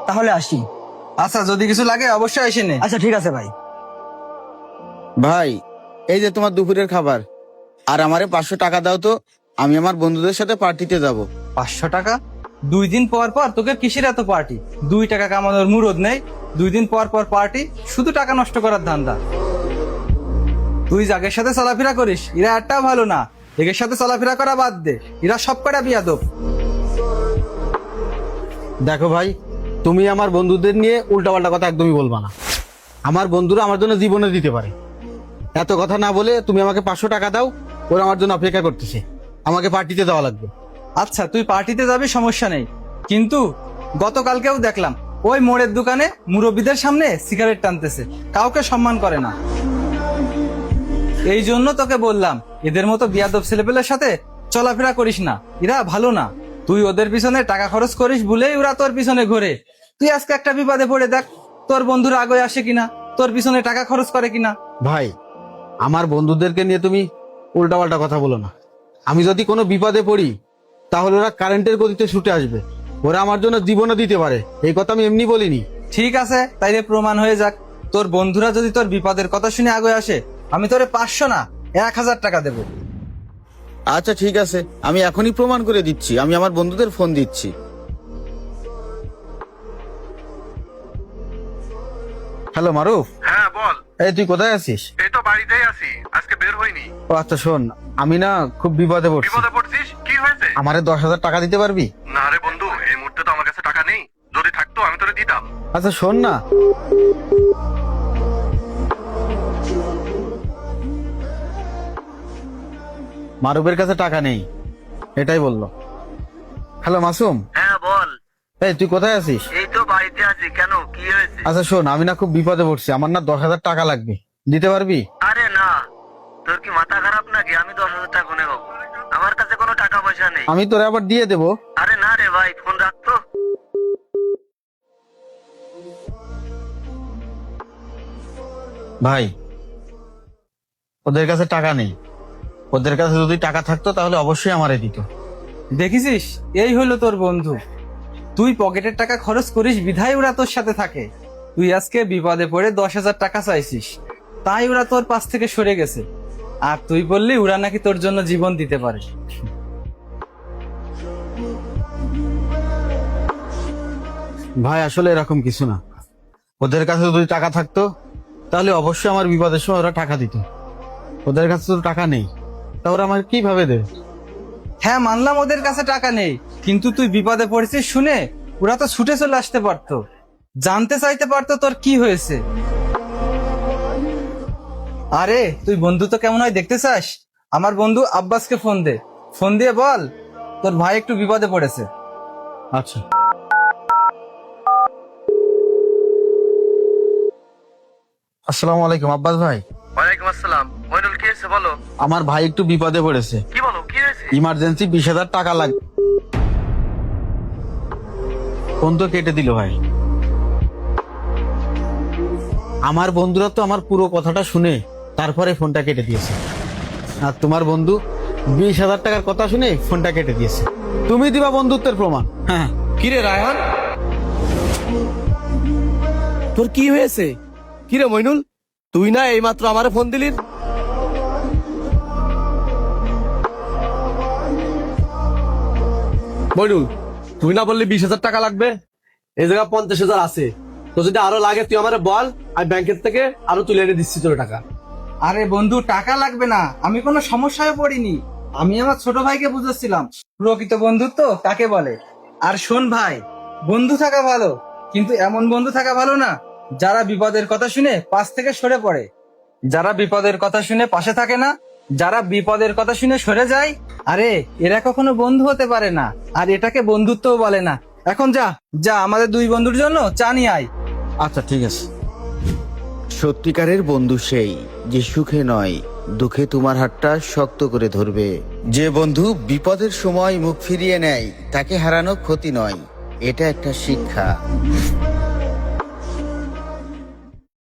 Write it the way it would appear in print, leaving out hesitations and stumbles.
তাহলে আসি। আচ্ছা, যদি কিছু লাগে অবশ্যই এসে নে। আচ্ছা ঠিক আছে ভাই। ভাই, এই যে তোমার দুপুরের খাবার, আর আমারে 500 টাকা দাও তো, আমি আমার বন্ধুদের সাথে পার্টিতে যাব। 500 টাকা? 2 দিন পর পর তোকে কিসের এত পার্টি? 2 টাকা কামানোর মুরদ নেই, 2 দিন পর পর পার্টি, শুধু টাকা নষ্ট করার ধান্দা। তুই যাদের সাথে চলাফেরা করিস এরা একটাও ভালো না, এদের সাথে চলাফেরা করা বাদ দে, এরা সব কটা বিয়াদব। দেখো ভাই, তুমি আমার বন্ধুদের নিয়ে উল্টাপাল্টা কথা একদমই বলবা না। আমার বন্ধুরা আমার জন্য জীবনে দিতে পারে। এত কথা না বলে তুমি আমাকে 500 টাকা দাও, ওরা আমার জন্য অপেক্ষা করতেছে, আমাকে পার্টিতে দেওয়া লাগবে। আচ্ছা, তুই পার্টিতে যাবি সমস্যা নেই, কিন্তু গতকালকেও দেখলাম ওই মোড়ের দোকানে মুরব্বীদের সামনে সিগারেট টানতেছে, কাউকে সম্মান করে না। এই জন্য তোকে বললাম এদের মতো বিয়াদব ছেলেপেলের সাথে চলাফেরা করিস না, এরা ভালো না। তুই ওদের পিছনে টাকা খরচ করিস বলেই ওরা তোর পিছনে ঘোরে। তুই আজকে একটা বিপদে পড়ে দেখ, তোর বন্ধুরা আগে আসে কিনা, তোর পিছনে টাকা খরচ করে কিনা। ভাই, আমার বন্ধুদেরকে নিয়ে তুমি উল্টাপাল্টা কথা বলো না। আমি যদি কোনো বিপদে পড়ি তাহলে ওরা কারেন্টের গতিতে ছুটে আসবে, ওরা আমার জন্য জীবনও দিতে পারে, এই কথা আমি এমনি বলিনি। ঠিক আছে, তাইলে প্রমাণ হয়ে যাক। তোর বন্ধুরা যদি তোর বিপদের কথা শুনে আগে আসে, আমি তোরে 500 না 1000 টাকা দেবো। আচ্ছা ঠিক আছে, আমি এখনই প্রমাণ করে দিচ্ছি, আমি আমার বন্ধুদের ফোন দিচ্ছি। হ্যালো মারুফ। হ্যাঁ বল। এই তুই কোথায় আছিস? এই তো বাড়িতেই আছি, আজকে বের হইনি। ও আচ্ছা, শোন, আমি না খুব বিপদে পড়ছি। বিপদে পড়ছিস? কি হয়েছে? আমারে 10,000 টাকা দিতে পারবি? না রে বন্ধু, এই মুহূর্তে তো আমার কাছে টাকা নেই, যদি থাকতো আমি তোরে দিতাম। আচ্ছা শোন না, মারুফের কাছে টাকা নেই, এটাই বললো। হ্যালো মাসুম। হ্যাঁ বল। এই তুই কোথায় আছিস? এই তো বাড়িতে আছি, কেন কি হয়েছে? আচ্ছা শোন, আমি না খুব বিপদে পড়ছি, আমার না 10,000 টাকা লাগবে, দিতে পারবি? আরে না, তোর কি মাথা খারাপ নাকি? আমি 10,000 টাকা কোনে পাবো? আমার কাছে কোনো টাকা পয়সা নেই। আমি তোরে আবার দিয়ে দেবো। আরে না রে ভাই, ফোন রাখতো। ভাই, ওদের কাছে টাকা নেই, ওদের কাছে যদি টাকা থাকতো তাহলে অবশ্যই আমারে দিত। দেখেছিস, এই হলো তোর বন্ধু। তুই পকেটের টাকা খরচ করিস বিধায় ওরা তোর সাথে থাকে। তুই আজকে বিপদে পড়ে 10,000 টাকা চাইছিস, তাই ওরা তোর পাশ থেকে সরে গেছে। আর তুই বললি ওরা নাকি তোর জন্য জীবন দিতে পারে। ভাই আসলে এরকম কিছু না, ওদের কাছে যদি টাকা থাকতো তাহলে অবশ্যই আমার বিপদের সময় ওরা টাকা দিত। ওদের কাছে তো টাকা নেই, তা ওরা আমার কিভাবে দেবে? হ্যাঁ মানলাম ওদের কাছে টাকা নেই, কিন্তু তুই বিপদে পড়েছিস শুনে ওরা তো ছুটে চলে আসতে পারতো, জানতে চাইতে পারতো তোর কি হয়েছে। আরে তুই বন্ধু তো কেমন হয় দেখতে চাস? আমার বন্ধু আব্বাসকে ফোন দে, ফোন দিয়ে বল তোর ভাই একটু বিপদে পড়েছে। আচ্ছা। আসসালামু আলাইকুম আব্বাস ভাই। ওয়ালাইকুম আসসালাম। মইনুল, কি হয়েছে বলো? আমার ভাই একটু বিপদে পড়েছে, কি বলো, কি হয়েছে? ইমার্জেন্সি 20,000 টাকা লাগবে। ফোন তো কেটে দিল ভাই। আমার বন্ধুরা তো আমার পুরো কথাটা শুনে তারপরে ফোনটা কেটে দিয়েছে, আর তোমার বন্ধু 20,000 টাকার কথা শুনে ফোনটা কেটে দিয়েছে। তুমি দিবা বন্ধুত্বের প্রমাণ? হ্যাঁ। কিরে রায়হান, তোর কি হয়েছে? কিরে মইনুল, তুই না এইমাত্র আমারে ফোন দিলি? মইনুল, তুই না বললি 20,000 টাকা লাগবে? এই জায়গা 50,000 আছে, তো যদি আরো লাগে তুই আমারে বল, আমি ব্যাংকের থেকে আরো তুলে এনে দিচ্ছি তোর টাকা। আরে বন্ধু, টাকা লাগবে না, আমি কোনো সমস্যায় পড়িনি। আমি আমার ছোট ভাইকে বুঝাচ্ছিলাম প্রকৃত বন্ধুত্ব কাকে বলে। আর শোন ভাই, বন্ধু থাকা ভালো, কিন্তু এমন বন্ধু থাকা ভালো না যারা বিপদের কথা শুনে পাশ থেকে সরে পড়ে, যারা বিপদের কথা শুনে পাশে থাকে না, যারা বিপদের কথা শুনে সরে যায়। আরে এরা কখনো বন্ধু হতে পারে না, আর এটাকে বন্ধুত্বও বলে না। এখন যা যা, আমাদের দুই বন্ধুর জন্য চা নিয়ে আয়। আচ্ছা ঠিক আছে। সত্যিকারের বন্ধু সেই যে সুখে নয় দুঃখে তোমার হাতটা শক্ত করে ধরবে। যে বন্ধু বিপদের সময় মুখ ফিরিয়ে নেয় তাকে হারানো ক্ষতি নয়, এটা একটা শিক্ষা।